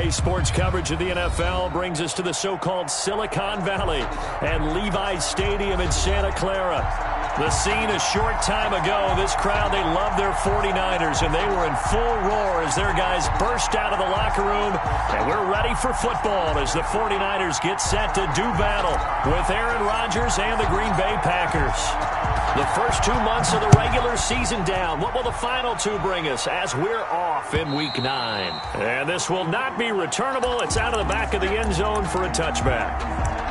Today's sports coverage of the NFL brings us to the so-called Silicon Valley and Levi's Stadium in Santa Clara. The scene a short time ago, this crowd, they love their 49ers, and they were in full roar as their guys burst out of the locker room. And we're ready for football as the 49ers get set to do battle with Aaron Rodgers and the Green Bay Packers. The first 2 months of the regular season down. What will the final two bring us as we're off in Week 9? And this will not be returnable. It's out of the back of the end zone for a touchback.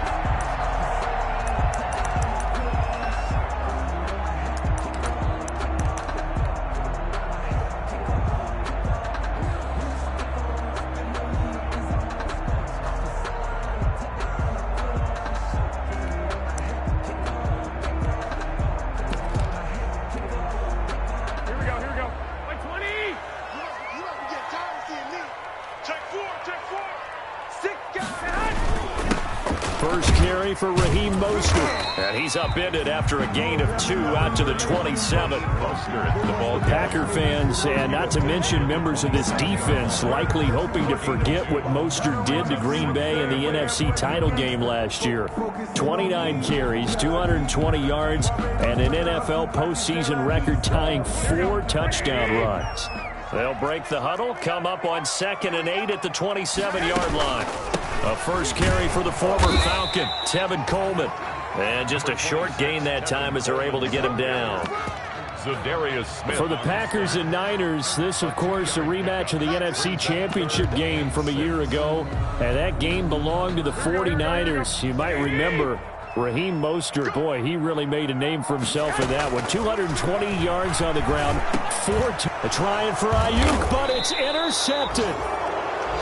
First carry for Raheem Mostert. And he's upended after a gain of 2 out to the 27. Packer fans, and not to mention members of this defense, likely hoping to forget what Mostert did to Green Bay in the NFC title game last year. 29 carries, 220 yards, and an NFL postseason record-tying 4 touchdown runs. They'll break the huddle, come up on 2nd and 8 at the 27-yard line. A first carry for the former Falcon, Tevin Coleman. And just a short gain that time as they're able to get him down. For the Packers and Niners, this, of course, a rematch of the NFC Championship game from a year ago. And that game belonged to the 49ers. You might remember Raheem Mostert. Boy, he really made a name for himself in that one. 220 yards on the ground. Trying for Ayuk, but it's intercepted.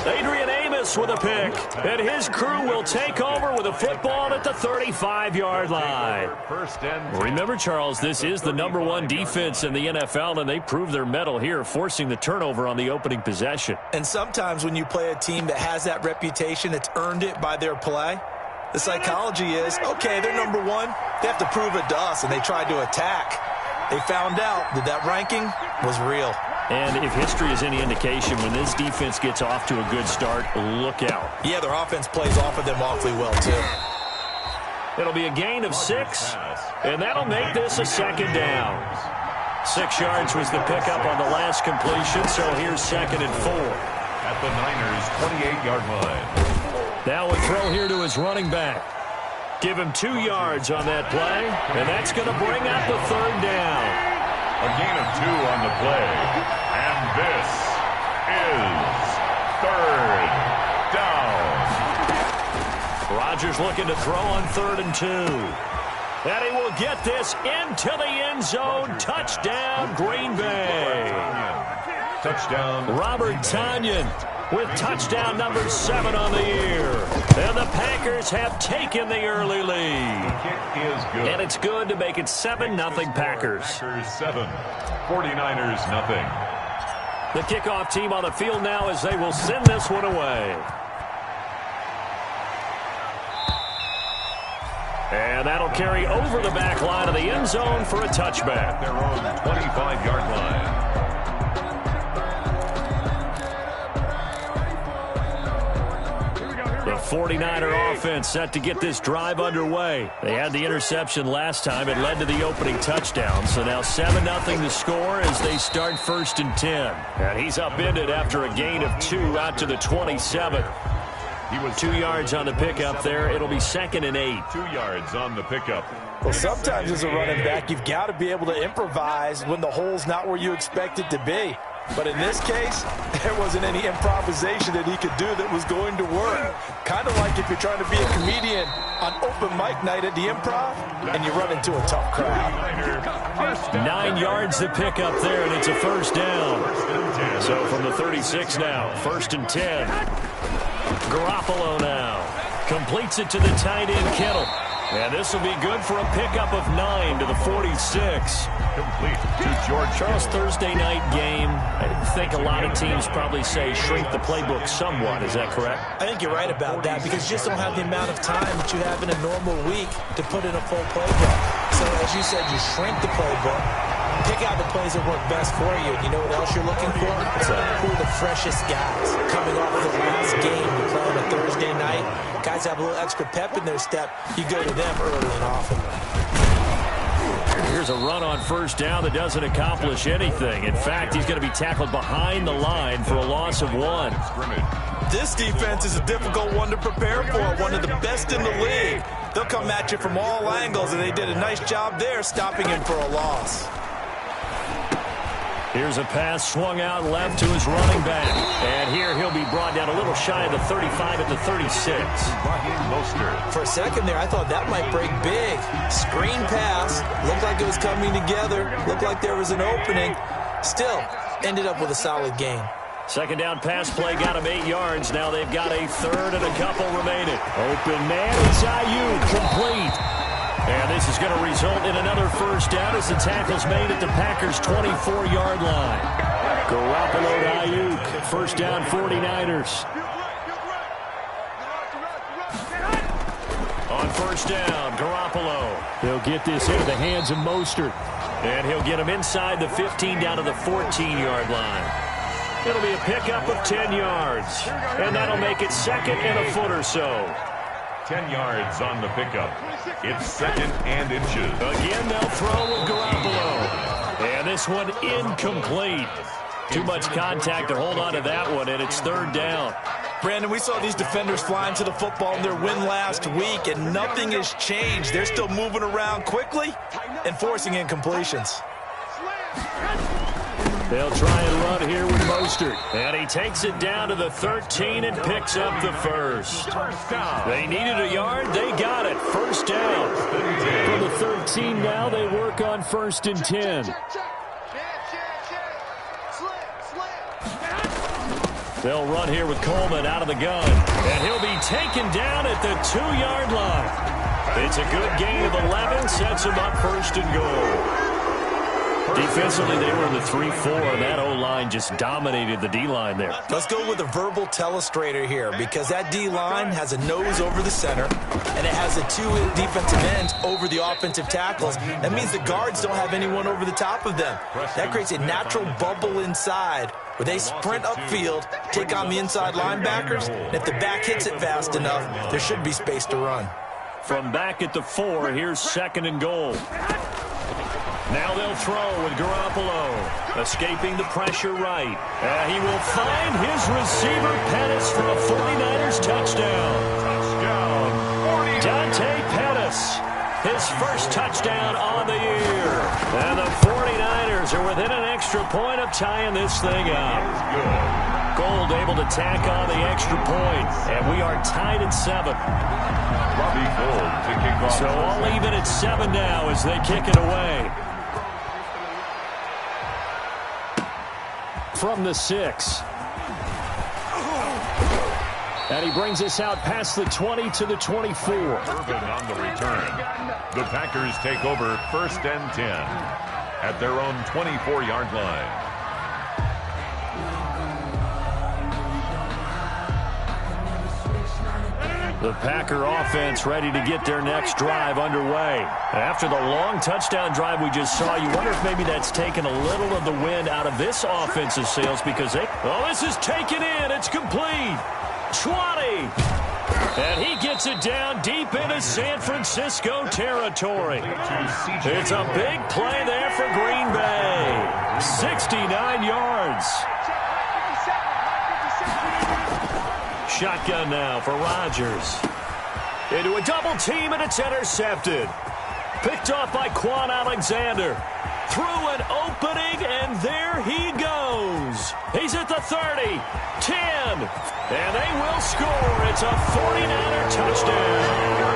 Adrian Amos with a pick, and his crew will take over with a football at the 35-yard line. Remember, Charles, this is the #1 defense in the NFL, and they prove their mettle here, forcing the turnover on the opening possession. And sometimes when you play a team that has that reputation, it's earned it by their play. The psychology is, okay, they're #1. They have to prove it to us, and they tried to attack. They found out that that ranking was real. And if history is any indication, when this defense gets off to a good start, look out. Yeah, their offense plays off of them awfully well, too. It'll be a gain of 6, and that'll make this a 2nd down. 6 yards was the pickup on the last completion, so here's 2nd and 4. At the Niners' 28-yard line. Now a throw here to his running back. Give him 2 yards on that play, and that's going to bring up the 3rd down. A gain of 2 on the play. And this is 3rd down. Rodgers looking to throw on 3rd and 2. And he will get this into the end zone. Touchdown, Green Bay. Touchdown. Robert Tonyan with touchdown number 7 on the year. And the Packers have taken the early lead. The kick is good. And it's good to make it 7-0 Packers. Packers 7, 49ers nothing. The kickoff team on the field now as they will send this one away. And that'll carry over the back line of the end zone for a touchback. Their own 25-yard line. The 49er offense set to get this drive underway. They had the interception last time. It led to the opening touchdown. So now 7-0 the score as they start 1st and 10. And he's upended after a gain of 2 out to the 27. He was 2 yards on the pickup there. It'll be 2nd and 8. 2 yards on the pickup. Well, sometimes as a running back, you've got to be able to improvise when the hole's not where you expect it to be. But in this case, there wasn't any improvisation that he could do that was going to work. Kind of like if you're trying to be a comedian on open mic night at the Improv and you run into a tough crowd. 9 yards to pick up there, and it's a 1st down. So from the 36 now, 1st and 10. Garoppolo now completes it to the tight end Kittle. And this will be good for a pickup of 9 to the 46. Complete to George. Charles, Thursday night game. I think a lot of teams probably say shrink the playbook somewhat. Is that correct? I think you're right about that because you just don't have the amount of time that you have in a normal week to put in a full playbook. So As you said, you shrink the playbook, pick out the plays that work best for you. And you know what else you're looking for? Who are the freshest guys coming off the last game to play on a Thursday night? Guys have a little extra pep in their step. You go to them early and often. Here's a run on first down that doesn't accomplish anything. In fact, he's going to be tackled behind the line for a loss of 1. This defense is a difficult one to prepare for, one of the best in the league. They'll come at you from all angles, and they did a nice job there stopping him for a loss. Here's a pass swung out left to his running back. And here he'll be brought down a little shy of the 35 at the 36. For a second there, I thought that might break big. Screen pass. Looked like it was coming together. Looked like there was an opening. Still, ended up with a solid gain. Second down pass play got him 8 yards. Now they've got a third and a couple remaining. Open man, it's Ayuk, complete. And this is going to result in another first down as the tackle's made at the Packers' 24-yard line. Garoppolo to Ayuk. First down, 49ers. On first down, Garoppolo. He'll get this into the hands of Mostert. And he'll get him inside the 15 down to the 14-yard line. It'll be a pickup of 10 yards. And that'll make it second and a foot or so. 10 yards on the pickup. It's second and inches. Again, they'll throw with Garoppolo. And this one incomplete. Too much contact to hold on to that one, and it's third down. Brandon, we saw these defenders flying to the football in their win last week, and nothing has changed. They're still moving around quickly and forcing incompletions. They'll try and run here with Mostert. And he takes it down to the 13 and picks up the first. They needed a yard. They got it. First down. From the 13 now, they work on first and 10. They'll run here with Coleman out of the gun. And he'll be taken down at the 2-yard line. It's a good gain of 11. Sets him up first and goal. Defensively, they were in the 3-4, and that O-line just dominated the D-line there. Let's go with a verbal telestrator here, because that D-line has a nose over the center, and it has the 2 defensive ends over the offensive tackles. That means the guards don't have anyone over the top of them. That creates a natural bubble inside, where they sprint upfield, take on the inside linebackers, and if the back hits it fast enough, there should be space to run. From back at the 4, here's second and goal. Now they'll throw with Garoppolo. Escaping the pressure right. He will find his receiver, Pettis, for a 49ers touchdown. Dante Pettis, his first touchdown on the year. And the 49ers are within an extra point of tying this thing up. Gold able to tack on the extra point. And we are tied at 7. Robbie Gould to kick off. So all even at 7 now as they kick it away. From the 6. And he brings us out past the 20 to the 24. Irvin on the return. The Packers take over first and 10 at their own 24-yard line. The Packer offense ready to get their next drive underway. After the long touchdown drive we just saw, you wonder if maybe that's taken a little of the wind out of this offensive sails because this is taken in. It's complete. 20. And he gets it down deep into San Francisco territory. It's a big play there for Green Bay. 69 yards. Shotgun now for Rodgers. Into a double team, and it's intercepted. Picked off by Quan Alexander. Through an opening, and there he goes. He's at the 30, 10, and they will score. It's a 49er touchdown.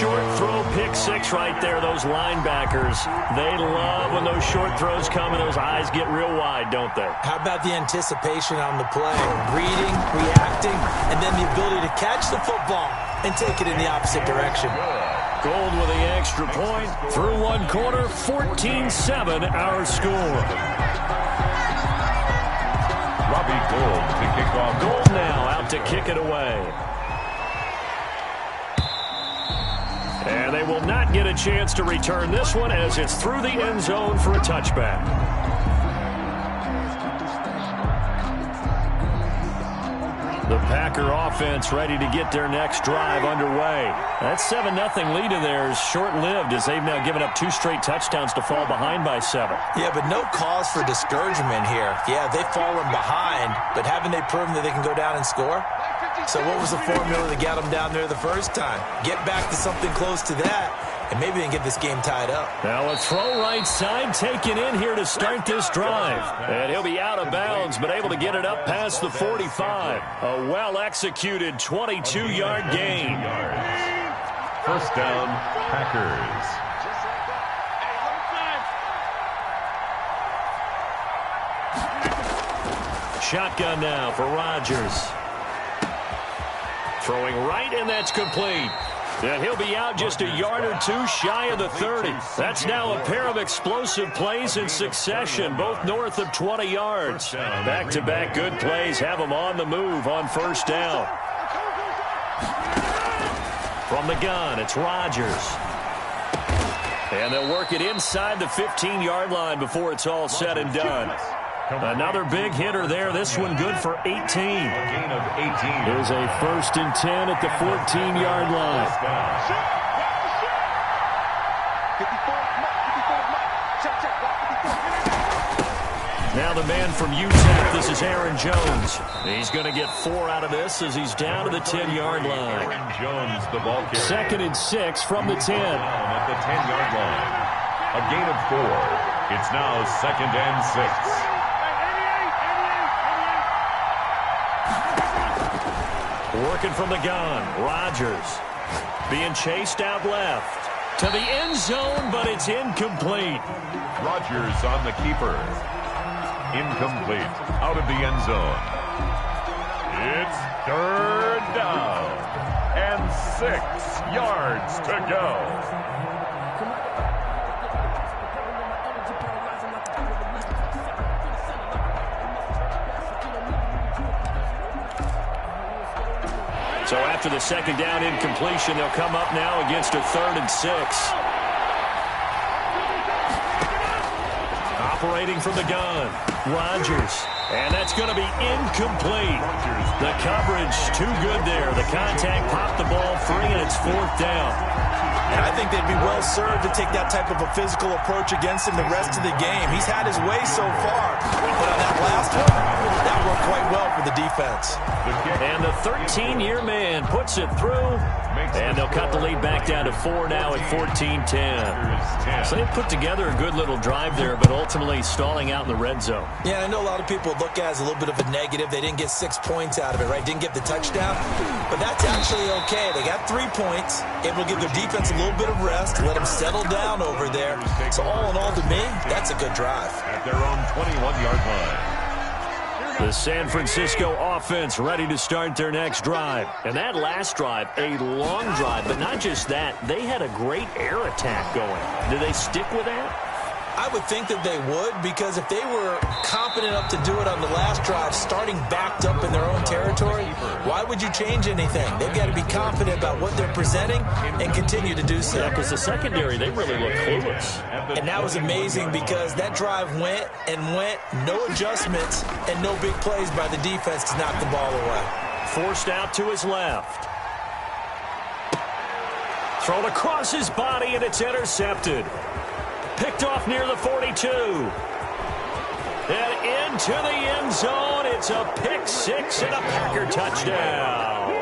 Short throw, pick 6 right there. Those linebackers, they love when those short throws come and those eyes get real wide, don't they? How about the anticipation on the play? Reading, reacting, and then the ability to catch the football and take it in the opposite direction. Gold with the extra point. Through one quarter, 14-7 our score. Robbie Gould to kick off. Gould now out to kick it away. And they will not get a chance to return this one as it's through the end zone for a touchback. The Packer offense ready to get their next drive underway. That 7-0 lead of theirs short-lived as they've now given up 2 straight touchdowns to fall behind by 7. Yeah, but no cause for discouragement here. Yeah, they've fallen behind, but haven't they proven that they can go down and score? So what was the formula that got them down there the first time? Get back to something close to that, and maybe they can get this game tied up. Now a throw right side taken in here to start this drive. And he'll be out of bounds, but able to get it up past the 45. A well-executed 22-yard gain. First down, Packers. Shotgun now for Rodgers. Throwing right, and that's complete. And he'll be out just a yard or 2 shy of the 30. That's now a pair of explosive plays in succession, both north of 20 yards. Back-to-back good plays have them on the move on first down. From the gun, it's Rodgers. And they'll work it inside the 15-yard line before it's all said and done. Another big hitter there. This one good for 18. A gain of 18. There's a 1st and 10 at the 14-yard line. Now the man from UTEP, this is Aaron Jones. He's going to get 4 out of this as he's down to the 10-yard line. Aaron Jones, the ball carrier. 2nd and 6 from the 10. Down at the 10-yard line. A gain of 4. It's now 2nd and 6. Working from the gun, Rodgers being chased out left to the end zone, but it's incomplete. Rodgers on the keeper. Incomplete. Out of the end zone. It's 3rd down and 6 yards to go. So after the 2nd down incompletion, they'll come up now against a 3rd and 6. Operating from the gun, Rodgers. And that's going to be incomplete. The coverage too good there. The contact popped the ball free, and it's 4th down. And I think they'd be well served to take that type of a physical approach against him the rest of the game. He's had his way so far, but on that last one, that worked quite well for the defense. And the 13-year man puts it through, and they'll cut the lead back down to 4 now at 14-10. So they put together a good little drive there, but ultimately stalling out in the red zone. Yeah, I know a lot of people look at it as a little bit of a negative. They didn't get 6 points out of it, right? Didn't get the touchdown. But that's actually okay. They got 3 points, able to give their defense a little bit of rest, let them settle down over there. So all in all, to me, that's a good drive. At their own 21-yard line. The San Francisco offense ready to start their next drive. And that last drive, a long drive, but not just that. They had a great air attack going. Do they stick with that? I would think that they would, because if they were competent enough to do it on the last drive, starting backed up in their own territory, why would you change anything? They've got to be confident about what they're presenting and continue to do so. Yeah, because the secondary, they really look clueless. And that was amazing because that drive went and went, no adjustments, and no big plays by the defense to knock the ball away. Forced out to his left. Thrown across his body, and it's intercepted. Picked off near the 42. And into the end zone. It's a pick six and a Packer touchdown.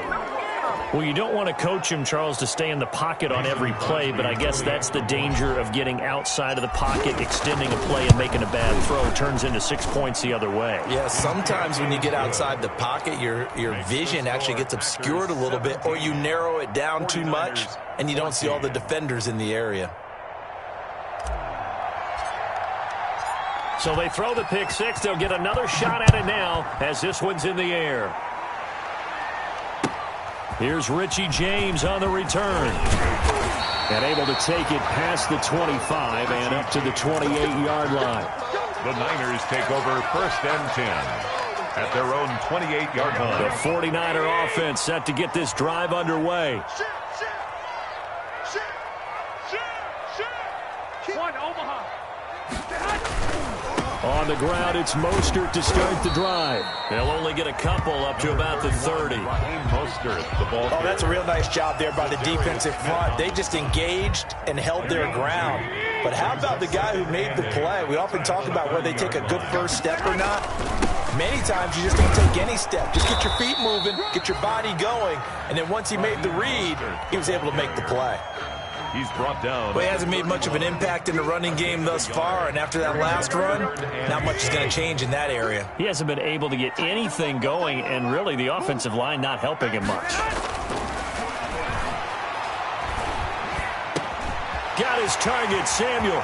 Well, you don't want to coach him, Charles, to stay in the pocket on every play, but I guess that's the danger of getting outside of the pocket, extending a play and making a bad throw. Turns into 6 points the other way. Yeah, sometimes when you get outside the pocket, your vision actually gets obscured a little bit, or you narrow it down too much, and you don't see all the defenders in the area. So they throw the pick six. They'll get another shot at it now as this one's in the air. Here's Richie James on the return. And able to take it past the 25 and up to the 28-yard line. The Niners take over 1st and 10 at their own 28-yard line. The 49er offense set to get this drive underway. On the ground, it's Mostert to start the drive. They'll only get a couple up to about the 30. Oh, that's a real nice job there by the defensive front. They just engaged and held their ground. But how about the guy who made the play? We often talk about whether they take a good first step or not. Many times you just don't take any step. Just get your feet moving, get your body going, and then once he made the read, he was able to make the play. He's brought down. Well, he hasn't made much of an impact in the running game thus far, and after that last run, not much is going to change in that area. He hasn't been able to get anything going, and really the offensive line not helping him much. Got his target, Samuel.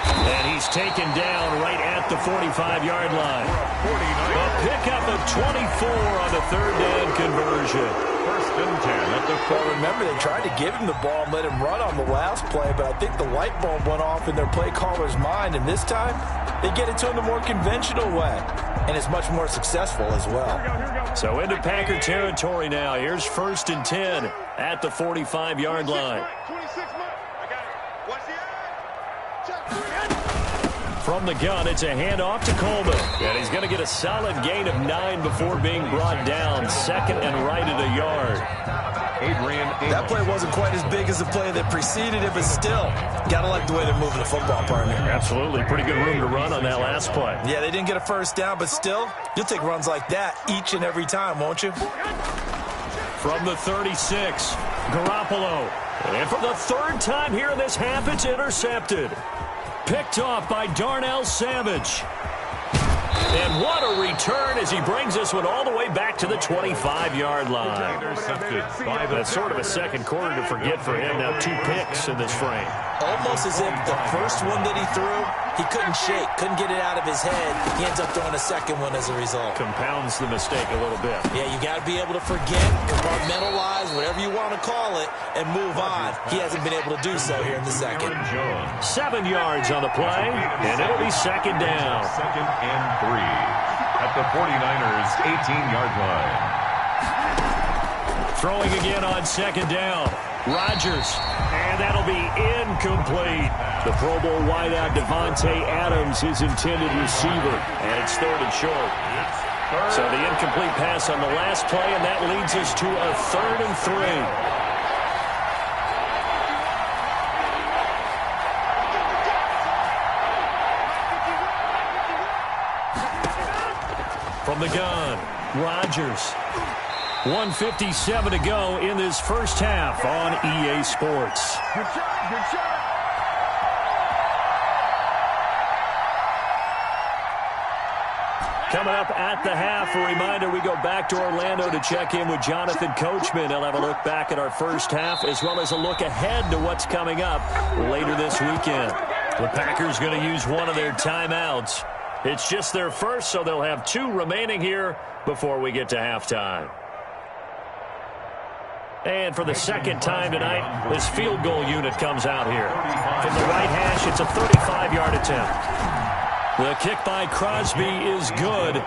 And he's taken down right at the 45-yard line. A pickup of 24 on the third down conversion. First and 10 at the 4. Well, remember, they tried to give him the ball and let him run on the last play, but I think the light bulb went off in their play caller's mind, and this time they get it to him the more conventional way, and it's much more successful as well. So into Packer territory now. Here's first and 10 at the 45-yard line. From the gun, it's a handoff to Coleman. And he's going to get a solid gain of 9 before being brought down. Second and right at a yard. That play wasn't quite as big as the play that preceded it, but still, got to like the way they're moving the football, partner. Absolutely. Pretty good room to run on that last play. Yeah, they didn't get a first down, but still, you'll take runs like that each and every time, won't you? From the 36, Garoppolo. And for the third time here in this half, it's intercepted. Picked off by Darnell Savage. And what a return as he brings this one all the way back to the 25-yard line. That's sort of a second quarter to forget for him. Now 2 picks in this frame. Almost as if the first one that he threw, he couldn't shake, couldn't get it out of his head. He ends up throwing a second one as a result. Compounds the mistake a little bit. Yeah, you got to be able to forget, compartmentalize, whatever you want to call it, and move on. He hasn't been able to do so here in the second. 7 yards on the play, and it'll be second down. Second and 3 at the 49ers' 18-yard line. Throwing again on second down. Rodgers, and that'll be incomplete. The Pro Bowl wideout Devontae Adams, his intended receiver, and it's third and short. So the incomplete pass on the last play, and that leads us to a 3rd and 3. From the gun, Rodgers. 1:57 to go in this first half on EA Sports. Good shot. Coming up at the half, a reminder, we go back to Orlando to check in with Jonathan Coachman. He'll have a look back at our first half as well as a look ahead to what's coming up later this weekend. The Packers going to use one of their timeouts. It's just their first, so they'll have 2 remaining here before we get to halftime. And for the second time tonight, this field goal unit comes out here. From the right hash, it's a 35-yard attempt. The kick by Crosby is good.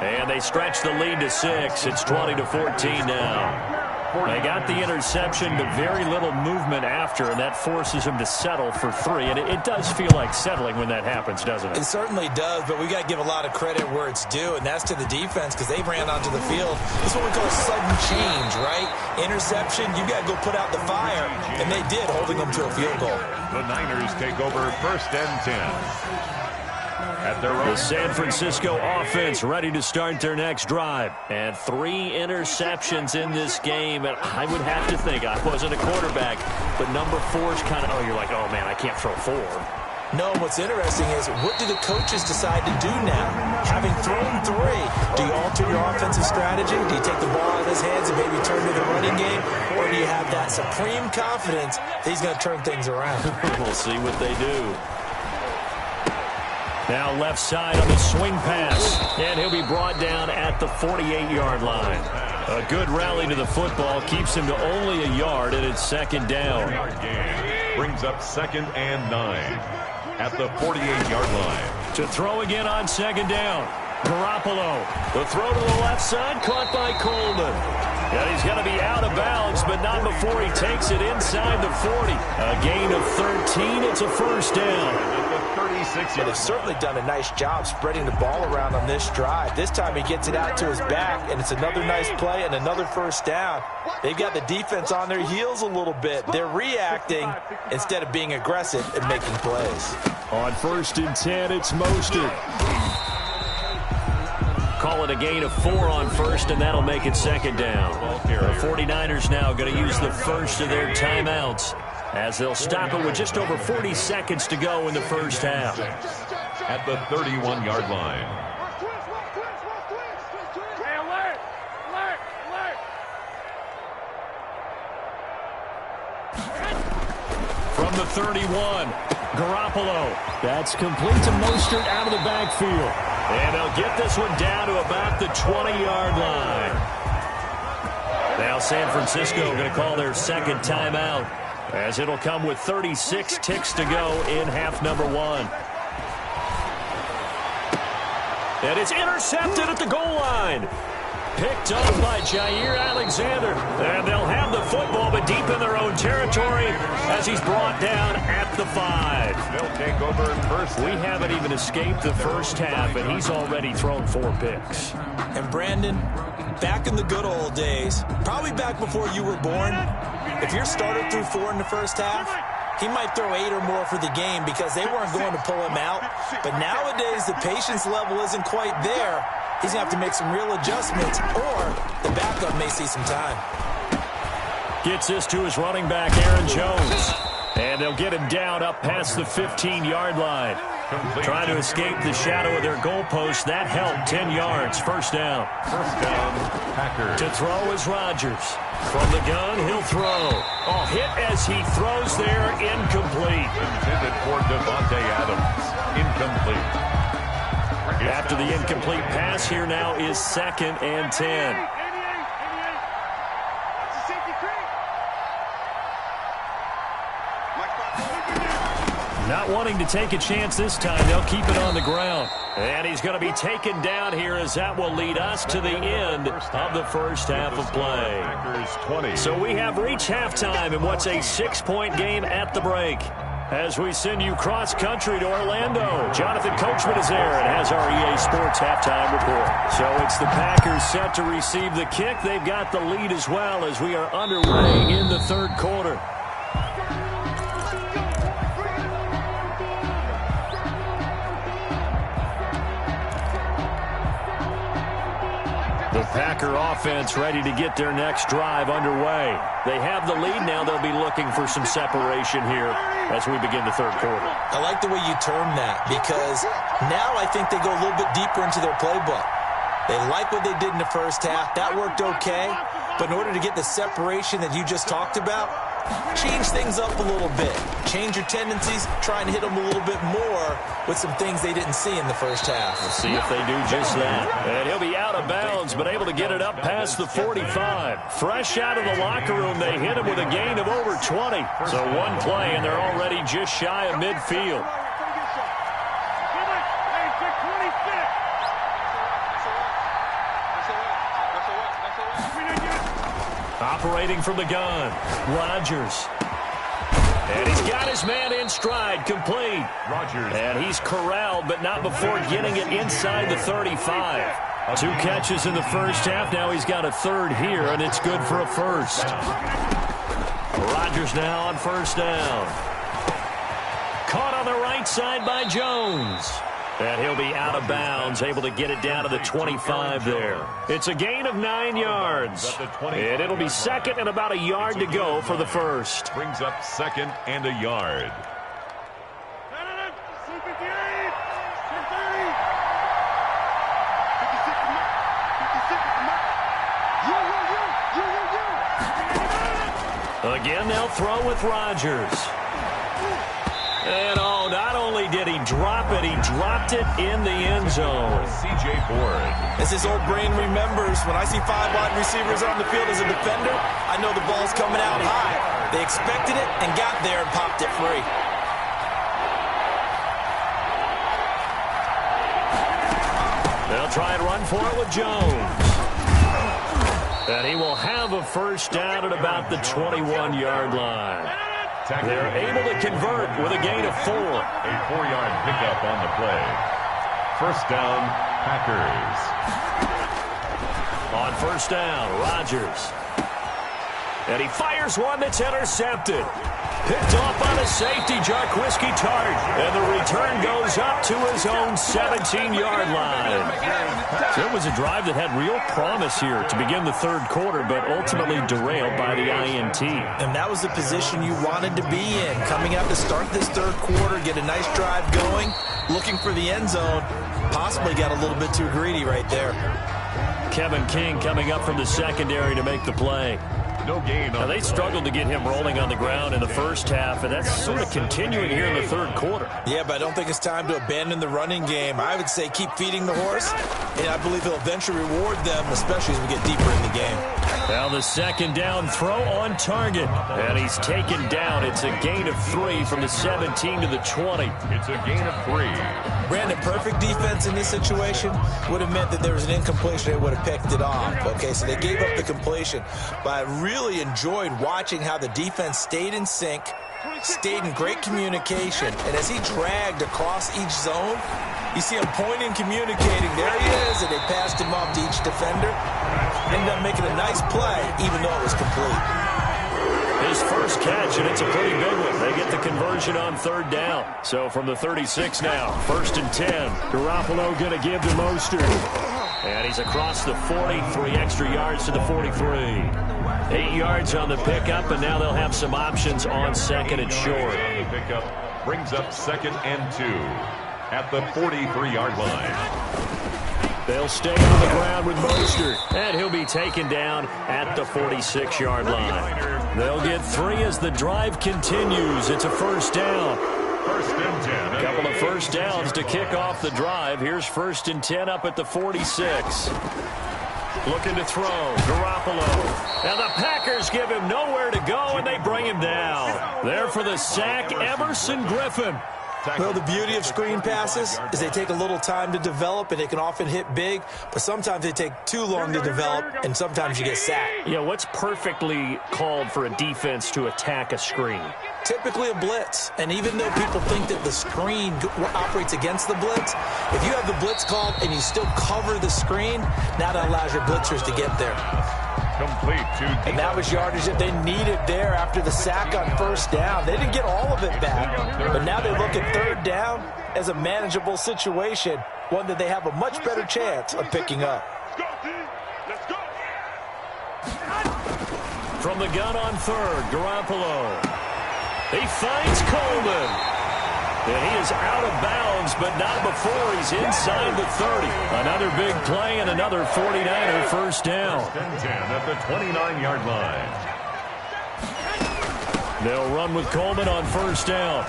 And they stretch the lead to 6. It's 20-14 now. They got the interception, but very little movement after, and that forces him to settle for 3. And it does feel like settling when that happens, doesn't it? It certainly does, but we got to give a lot of credit where it's due, and that's to the defense because they ran onto the field. This is what we call a sudden change, right? Interception, you got to go put out the fire, and they did, holding them to a field goal. The Niners take over first and 10. At their the San Francisco offense ready to start their next drive. And 3 interceptions in this game. And I would have to think, I wasn't a quarterback, but number 4 is kind of, you're like, oh, man, I can't throw 4. No, what's interesting is what do the coaches decide to do now? Having thrown 3, do you alter your offensive strategy? Do you take the ball out of his hands and maybe turn to the running game? Or do you have that supreme confidence that he's going to turn things around? We'll see what they do. Now left side on the swing pass. And he'll be brought down at the 48-yard line. A good rally to the football keeps him to only a yard, and it's second down. Brings up second and 9 at the 48-yard line. To throw again on second down. Garoppolo. The throw to the left side, caught by Coleman. And he's going to be out of bounds, but not before he takes it inside the 40. A gain of 13. It's a first down. But they've certainly done a nice job spreading the ball around on this drive. This time he gets it out to his back, and it's another nice play and another first down. They've got the defense on their heels a little bit. They're reacting instead of being aggressive and making plays. On 1st and 10, it's Mostert. Call it a gain of 4 on 1st, and that'll make it 2nd down. The 49ers now going to use the first of their timeouts, as they'll stop it with just over 40 seconds to go in the first half. At the 31-yard line. From the 31, Garoppolo. That's complete to Mostert out of the backfield. And they'll get this one down to about the 20-yard line. Now San Francisco going to call their 2nd timeout, as it'll come with 36 ticks to go in half number 1. And it's intercepted at the goal line. Picked up by Jair Alexander. And they'll have the football, but deep in their own territory as he's brought down at the 5. They'll take over first. We haven't even escaped the first half, and he's already thrown 4 picks. And Brandon, back in the good old days, probably back before you were born, if your starter threw 4 in the first half, he might throw 8 or more for the game because they weren't going to pull him out. But nowadays, the patience level isn't quite there. He's going to have to make some real adjustments, or the backup may see some time. Gets this to his running back, Aaron Jones. And they'll get him down up past the 15-yard line. Trying to escape the shadow of their goalpost. That helped. 10 yards. First down. First down, Packers. To throw is Rodgers. From the gun, he'll throw. Oh, hit as he throws there. Incomplete. Intended for Devontae Adams. Incomplete. After the incomplete pass, here now is 2nd and 10. Not wanting to take a chance this time, they'll keep it on the ground. And he's going to be taken down here, as that will lead us to the end of the first half of play. So we have reached halftime in what's a 6-point game at the break. As we send you cross-country to Orlando, Jonathan Coachman is there and has our EA Sports halftime report. So it's the Packers set to receive the kick. They've got the lead as well as we are underway in the 3rd quarter. The Packer offense ready to get their next drive underway. They have the lead now. They'll be looking for some separation here as we begin the 3rd quarter. I like the way you term that, because now I think they go a little bit deeper into their playbook. They like what they did in the first half. That worked okay. But in order to get the separation that you just talked about, change things up a little bit. Change your tendencies, try and hit them a little bit more with some things they didn't see in the first half. We'll see if they do just that. And he'll be out of bounds, but able to get it up past the 45. Fresh out of the locker room, they hit him with a gain of over 20. So one play, and they're already just shy of midfield. Operating from the gun, Rodgers. And he's got his man in stride, complete. Rodgers. And he's corralled, but not before getting it inside the 35. 2 catches in the first half. Now he's got a 3rd here, and it's good for a first. Rodgers now on first down. Caught on the right side by Jones. And he'll be out of bounds, able to get it down to the 25 there. It's a gain of 9 yards. And it'll be 2nd and about a yard to go for the first. Brings up 2nd and a yard. Again, they'll throw with Rodgers. And oh, not only did he drop it, he dropped it in the end zone. C.J. Ford. As his old brain remembers, when I see 5 wide receivers on the field as a defender, I know the ball's coming out high. They expected it and got there and popped it free. They'll try and run for it with Jones. And he will have a first down at about the 21-yard line. They're able to convert with a gain of 4. A 4-yard pickup on the play. First down, Packers. On first down, Rodgers. And he fires one that's intercepted. Picked off on a safety, Jarquiski Tartt. And the return goes up to his own 17-yard line. So it was a drive that had real promise here to begin the third quarter, but ultimately derailed by the INT. And that was the position you wanted to be in. Coming out to start this third quarter, get a nice drive going, looking for the end zone. Possibly got a little bit too greedy right there. Kevin King coming up from the secondary to make the play. No gain. Now, they struggled to get him rolling on the ground in the first half, and that's sort of continuing here in the third quarter. Yeah, but I don't think it's time to abandon the running game. I would say keep feeding the horse, and I believe he'll eventually reward them, especially as we get deeper in the game. Now the second down throw on target, and he's taken down. It's a gain of 3 from the 17 to the 20. It's a gain of 3. Brandon, perfect defense in this situation would have meant that there was an incompletion. They would have picked it off. Okay, so they gave up the completion, but I really enjoyed watching how the defense stayed in sync, stayed in great communication, and as he dragged across each zone, you see him pointing, communicating. There he is, and they passed him off to each defender. Ended up making a nice play, even though it was complete. His first catch, and it's a pretty big one. They get the conversion on third down. So from the 36 now, 1st and 10. Garoppolo going to give to Mostert. And he's across the 40, 3 extra yards to the 43. 8 yards on the pickup, and now they'll have some options on second and short. The pickup brings up 2nd and 2 at the 43-yard line. They'll stay on the ground with Mostert, and he'll be taken down at the 46-yard line. They'll get 3 as the drive continues. It's a first down. 1st and 10. A couple of first downs to kick off the drive. Here's 1st and 10 up at the 46. Looking to throw. Garoppolo. And the Packers give him nowhere to go, and they bring him down. There for the sack, Everson Griffin. Well, the beauty of screen passes is they take a little time to develop, and they can often hit big, but sometimes they take too long to develop, and sometimes you get sacked. Yeah, what's perfectly called for a defense to attack a screen? Typically a blitz, and even though people think that the screen operates against the blitz, if you have the blitz called and you still cover the screen, now that allows your blitzers to get there. Complete to defense. And that was yardage that they needed there after the sack on first down. They didn't get all of it back, but now they look at third down as a manageable situation, one that they have a much better chance of picking up. From the gun on third, Garoppolo. He finds Coleman. And he is out of bounds, but not before he's inside the 30. Another big play and another 49er first down. 1st and 10 at the 29-yard line. They'll run with Coleman on first down.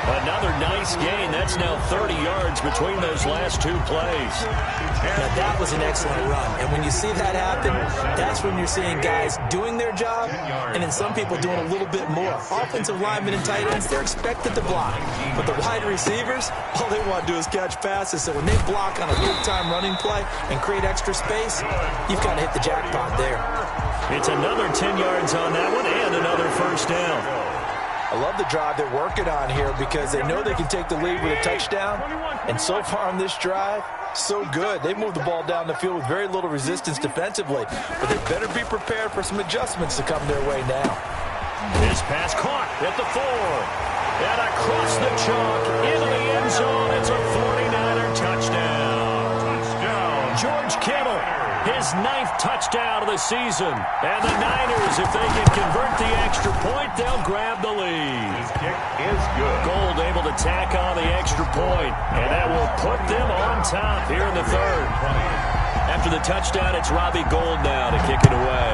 Another nice gain. That's now 30 yards between those last 2 plays. Now, that was an excellent run. And when you see that happen, that's when you're seeing guys doing their job and then some people doing a little bit more. Offensive linemen and tight ends, they're expected to block. But the wide receivers, all they want to do is catch passes. So when they block on a big-time running play and create extra space, you've got to hit the jackpot there. It's another 10 yards on that one and another first down. I love the drive they're working on here because they know they can take the lead with a touchdown. And so far on this drive, so good. They moved the ball down the field with very little resistance defensively. But they better be prepared for some adjustments to come their way now. This pass caught at the 4. And across the chalk into the end zone. It's a 49er touchdown. George Kittle, his 9th touchdown of the season. And the Niners, if they can convert the extra point, they'll grab the lead. His kick is good. Gold able to tack on the extra point, and that will put them on top here in the third. After the touchdown, it's Robbie Gould now to kick it away.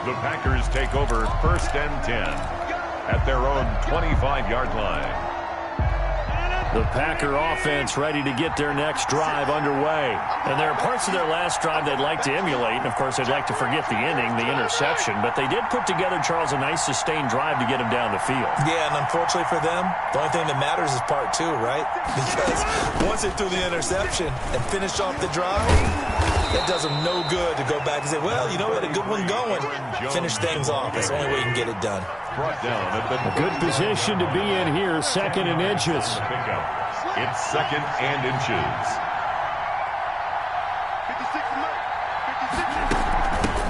The Packers take over 1st and 10 at their own 25-yard line. The Packer offense ready to get their next drive underway. And there are parts of their last drive they'd like to emulate. And, of course, they'd like to forget the inning, the interception. But they did put together, Charles, a nice sustained drive to get him down the field. Yeah, and unfortunately for them, the only thing that matters is part two, right? Because once they threw the interception and finished off the drive, that does them no good to go back and say, well, you know, we had a good one going. Finish things off. That's the only way you can get it done. A good position to be in here, 2nd and inches. It's 2nd and inches.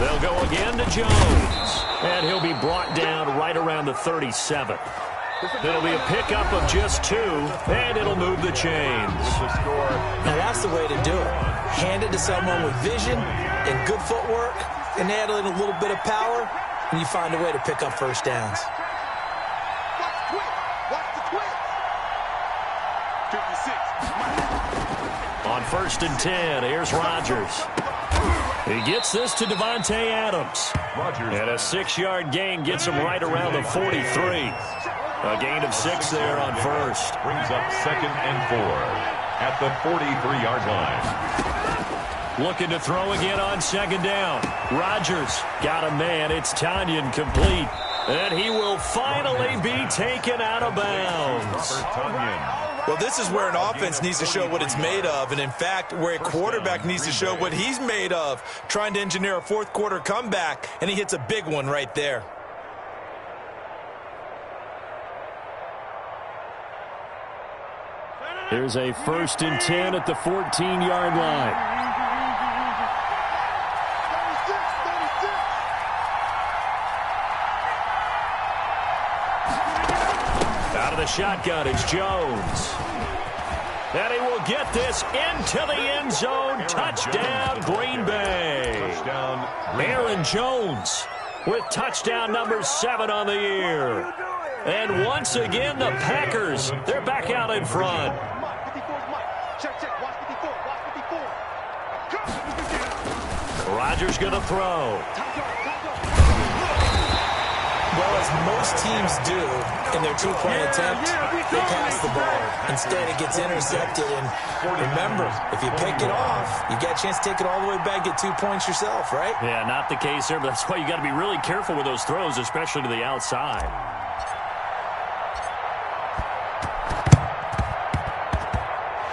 They'll go again to Jones. And he'll be brought down right around the 37. It'll be a pickup of just 2, and it'll move the chains. Now that's the way to do it. Hand it to someone with vision and good footwork, and add in a little bit of power, and you find a way to pick up first downs. On 1st and 10, here's Rodgers. He gets this to Davante Adams. And a 6-yard gain gets him right around the 43. A gain of 6 there on 1st. Brings up 2nd and 4 at the 43-yard line. Looking to throw again on 2nd down. Rodgers got a man. It's Tonyan complete. And he will finally be taken out of bounds. Well, this is where an offense needs to show what it's made of, and in fact, where a quarterback needs to show what he's made of, trying to engineer a fourth-quarter comeback, and he hits a big one right there. Here's a 1st and 10 at the 14-yard line. Out of the shotgun, it's Jones. And he will get this into the end zone. Touchdown, Green Bay. Aaron Jones with touchdown number 7 on the year. And once again, the Packers, they're back out in front. Rodgers going to throw. Well, as most teams do in their two-point attempt, they pass the ball. Instead, it gets intercepted. And remember, if you pick it off, you got a chance to take it all the way back, get 2 points yourself, right? Yeah, not the case there, but that's why you got to be really careful with those throws, especially to the outside.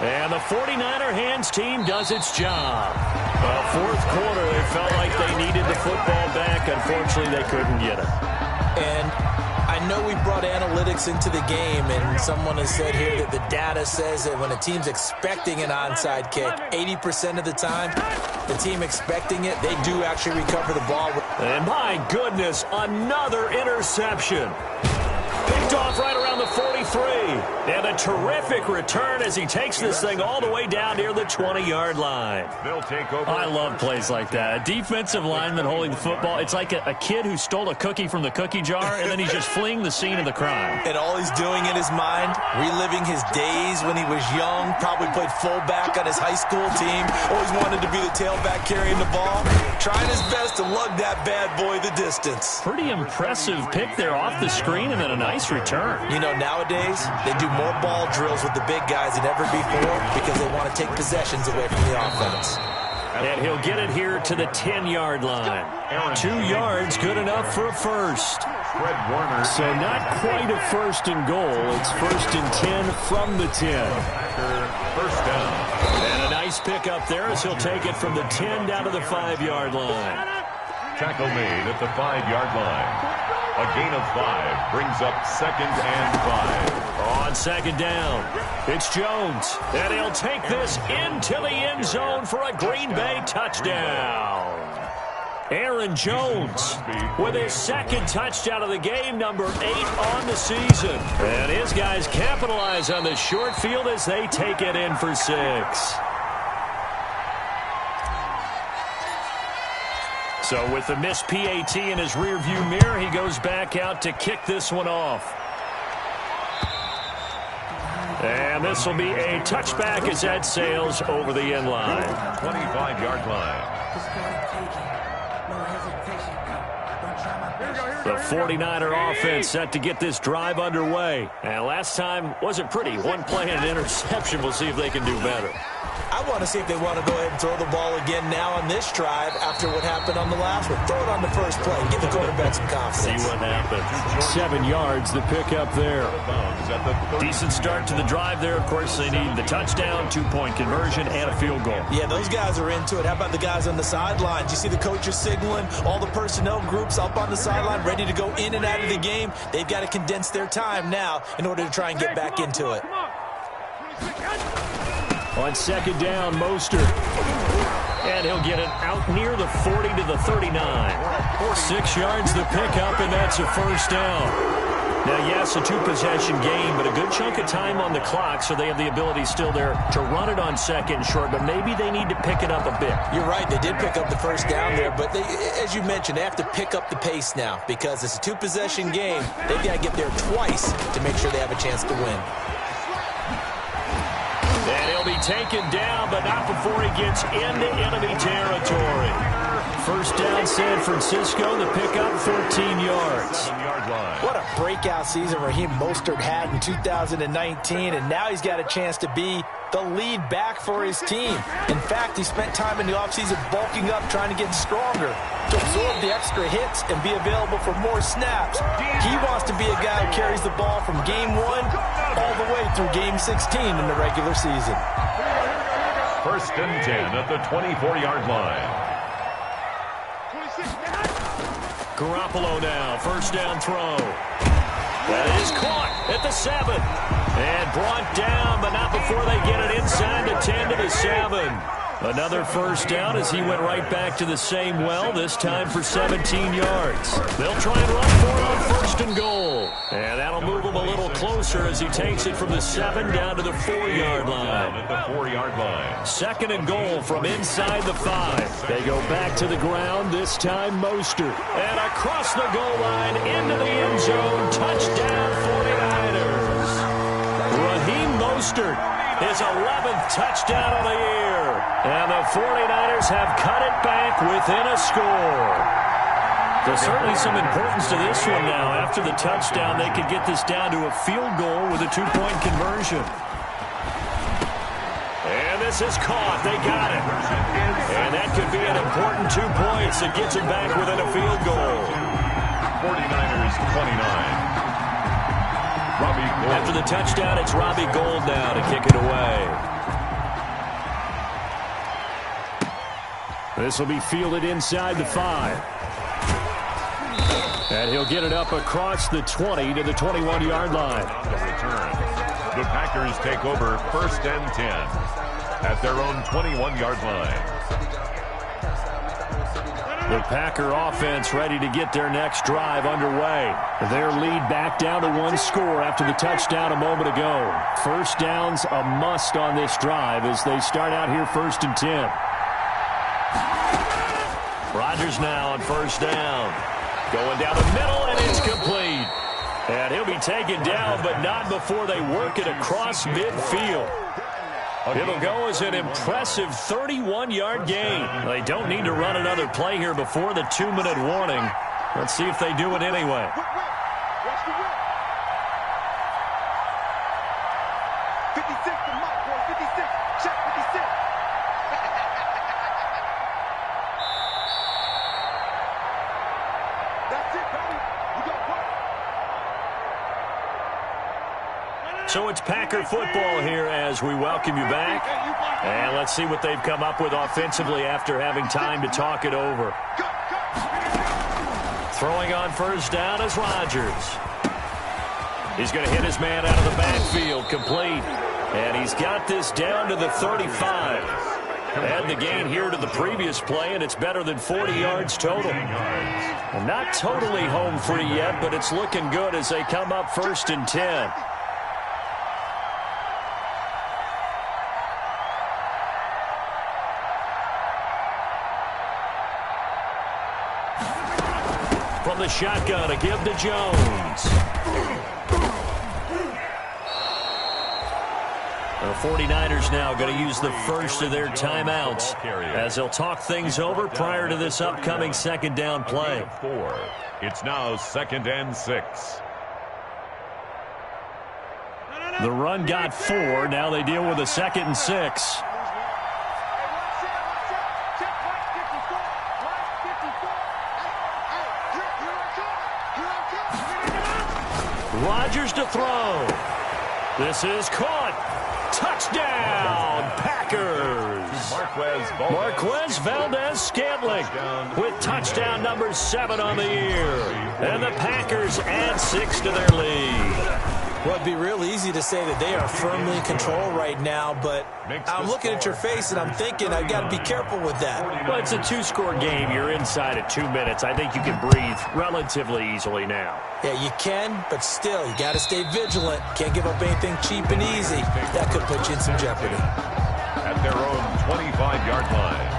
And the 49er hands team does its job. Fourth quarter, they felt like they needed the football back. Unfortunately, they couldn't get it. And I know we brought analytics into the game, and someone has said here that the data says that when a team's expecting an onside kick, 80% of the time, the team expecting it, they do actually recover the ball. And my goodness, another interception. Picked off right around the 43. And a terrific return as he takes this thing all the way down near the 20-yard line. They'll take over. I love plays like that. A defensive lineman holding the football. It's like a kid who stole a cookie from the cookie jar, and then he's just fleeing the scene of the crime. And all he's doing in his mind, reliving his days when he was young, probably played fullback on his high school team, always wanted to be the tailback carrying the ball, trying his best to lug that bad boy the distance. Pretty impressive pick there off the screen, and then a nice return. You know, nowadays, they do more ball drills with the big guys than ever before because they want to take possessions away from the offense. And he'll get it here to the 10-yard line. 2 yards, good enough for a first. Fred Warner. So not quite a 1st and goal. It's 1st and 10 from the 10. First down. And a nice pickup there as he'll take it from the 10 down to the 5-yard line. Tackle made at the 5-yard line. A gain of 5 brings up 2nd and 5. On 2nd down, it's Jones. And he'll take this into the end zone for a Green Bay touchdown. Aaron Jones with his 2nd touchdown of the game, number 8 on the season. And his guys capitalize on the short field as they take it in for 6. So with the missed PAT in his rearview mirror, he goes back out to kick this one off. And this will be a touchback as that sails over the end line. 25-yard line. The 49er offense set to get this drive underway. And last time wasn't pretty. One play and an interception. We'll see if they can do better. I want to see if they want to go ahead and throw the ball again now on this drive after what happened on the last one. Throw it on the first play. Give the quarterback some confidence. See what happens. 7 yards, the pickup there. Decent start to the drive there. Of course, they need the touchdown, 2-point conversion, and a field goal. Yeah, those guys are into it. How about the guys on the sidelines? You see the coaches signaling, all the personnel groups up on the sideline ready to go in and out of the game. They've got to condense their time now in order to try and get back into it. On second down, Mostert. And he'll get it out near the 40 to the 39. 6 yards the pickup, and that's a first down. Now, yes, a 2-possession game, but a good chunk of time on the clock, so they have the ability still there to run it on second and short, but maybe they need to pick it up a bit. You're right. They did pick up the first down there, but as you mentioned, they have to pick up the pace now because it's a 2-possession game. They've got to get there twice to make sure they have a chance to win. And he'll be taken down, but not before he gets into enemy territory. First down, San Francisco. The pickup, 14 yards. What a breakout season Raheem Mostert had in 2019, and now he's got a chance to be the lead back for his team. In fact, he spent time in the offseason bulking up, trying to get stronger, to absorb the extra hits and be available for more snaps. He wants to be a guy who carries the ball from game 1 all the way through game 16 in the regular season. First and 10 at the 24-yard line. Garoppolo now, first down throw. That is caught at the 7. And brought down, but not before they get it inside the 10 to the 7. Another first down as he went right back to the same well, this time for 17 yards. They'll try and run for it on first and goal. And that'll move him a little closer as he takes it from the 7 down to the 4-yard line. At the 4-yard line. Second and goal from inside the 5. They go back to the ground, this time Mostert. And across the goal line, into the end zone, touchdown 49ers. Raheem Mostert, his 11th touchdown of the year. And the 49ers have cut it back within a score. There's certainly some importance to this one now. After the touchdown, they could get this down to a field goal with a 2-point conversion. And this is caught. They got it. And that could be an important 2 points that gets them back within a field goal. 49ers 29. Robbie Gould. After the touchdown, it's Robbie Gould now to kick it away. This will be fielded inside the 5. And he'll get it up across the 20 to the 21-yard line. On the return, the Packers take over first and 10 at their own 21-yard line. The Packer offense ready to get their next drive underway. Their lead back down to 1 score after the touchdown a moment ago. First down's a must on this drive as they start out here first and 10. Rodgers now on first down. Going down the middle, and it's complete. And he'll be taken down, but not before they work it across midfield. It'll go as an impressive 31-yard gain. They don't need to run another play here before the 2-minute warning. Let's see if they do it anyway. So it's Packer football here as we welcome you back. And let's see what they've come up with offensively after having time to talk it over. Throwing on first down is Rodgers. He's going to hit his man out of the backfield, complete. And he's got this down to the 35. Add the gain here to the previous play, and it's better than 40 yards total. Not totally home free yet, but it's looking good as they come up first and 10. From the shotgun, a give to Jones. 49ers now going to use the first of their timeouts as they'll talk things over prior to this upcoming second down play. It's now 2nd and 6. The run got 4. Now they deal with a 2nd and 6. Rodgers to throw. This is caught. Touchdown, Packers. Marquez Valdes-Scantling with touchdown number 7 on the year. And the Packers add 6 to their lead. Well, it'd be real easy to say that they are firmly in control right now, but I'm looking at your face and I'm thinking I've got to be careful with that. Well, it's a 2-score game. You're inside at 2 minutes. I think you can breathe relatively easily now. Yeah, you can, but still, you got to stay vigilant. Can't give up anything cheap and easy. That could put you in some jeopardy. At their own 25-yard line.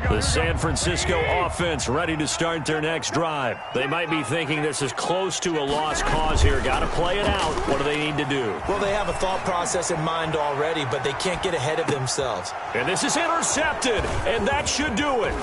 The San Francisco offense ready to start their next drive. They might be thinking this is close to a lost cause here. Got to play it out. What do they need to do? Well, they have a thought process in mind already, but they can't get ahead of themselves. And this is intercepted, and that should do it.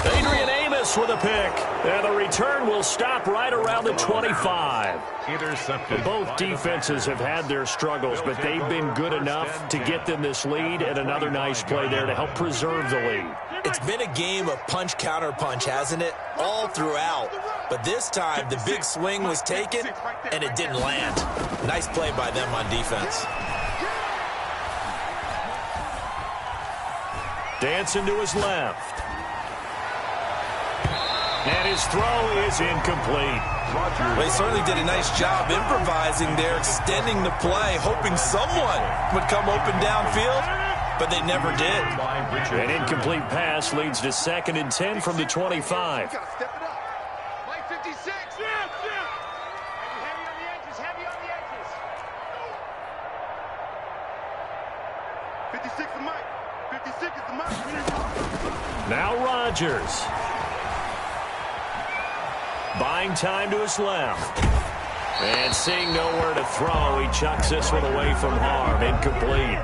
Adrian Amos with a pick. And the return will stop right around the 25. Intercepted. Both defenses have had their struggles, but they've been good enough to get them this lead, and another nice play there to help preserve the lead. It's been a game of punch-counter-punch, hasn't it? All throughout. But this time, the big swing was taken, and it didn't land. Nice play by them on defense. Dancing to his left. And his throw is incomplete. They certainly did a nice job improvising there, extending the play, hoping someone would come open downfield, but they never did. An incomplete pass leads to 2nd and 10 from the 25. Now Rodgers. Buying time to his left. And seeing nowhere to throw, he chucks this one away from harm. Incomplete.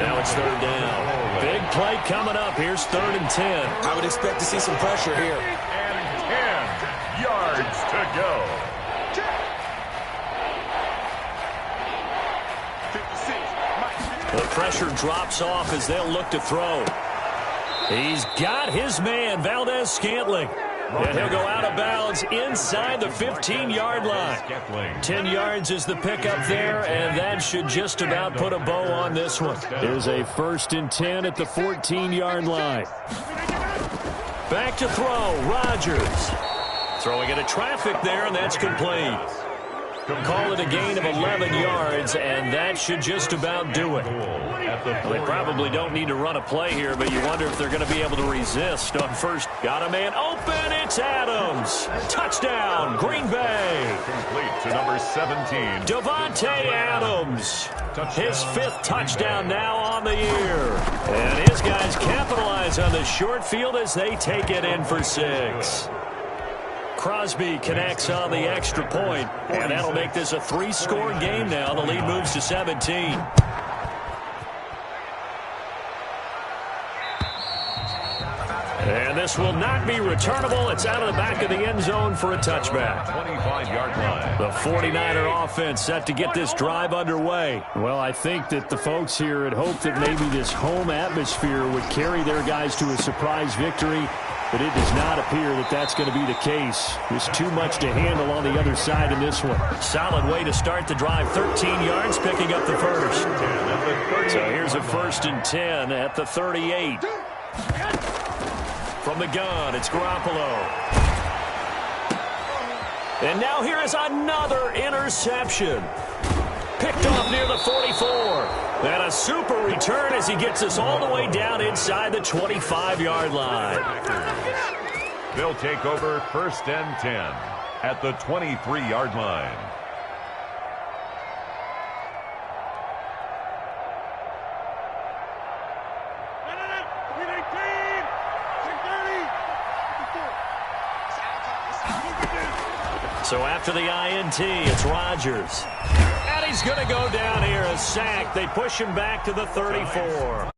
Now it's 3rd down. Big play coming up. Here's 3rd and 10. I would expect to see some pressure here. And 10 yards to go. The pressure drops off as they'll look to throw. He's got his man, Valdes-Scantling. And he'll go out of bounds inside the 15-yard line. 10 yards is the pickup there, and that should just about put a bow on this one. There's a 1st and 10 at the 14-yard line. Back to throw, Rodgers. Throwing into traffic there, and that's complete. Call it a gain of 11 yards, and that should just about do it. Well, they probably don't need to run a play here, but you wonder if they're going to be able to resist on first. Got a man open. It's Adams. Touchdown, Green Bay. Complete to number 17. Davante Adams. His 5th touchdown now on the year. And his guys capitalize on the short field as they take it in for 6. Crosby connects on the extra point, and that'll make this a 3-score game now. The lead moves to 17. And this will not be returnable. It's out of the back of the end zone for a touchback. 25-yard line. The 49er offense set to get this drive underway. Well, I think that the folks here had hoped that maybe this home atmosphere would carry their guys to a surprise victory. But it does not appear that that's going to be the case. There's too much to handle on the other side in this one. Solid way to start the drive. 13 yards, picking up the first. So here's a 1st and 10 at the 38. From the gun, it's Garoppolo. And now here is another interception. Picked off near the 44. And a super return as he gets us all the way down inside the 25-yard line. They'll take over 1st and 10 at the 23-yard line. So after the INT, it's Rodgers. he's going to go down here, a sack. They push him back to the 34.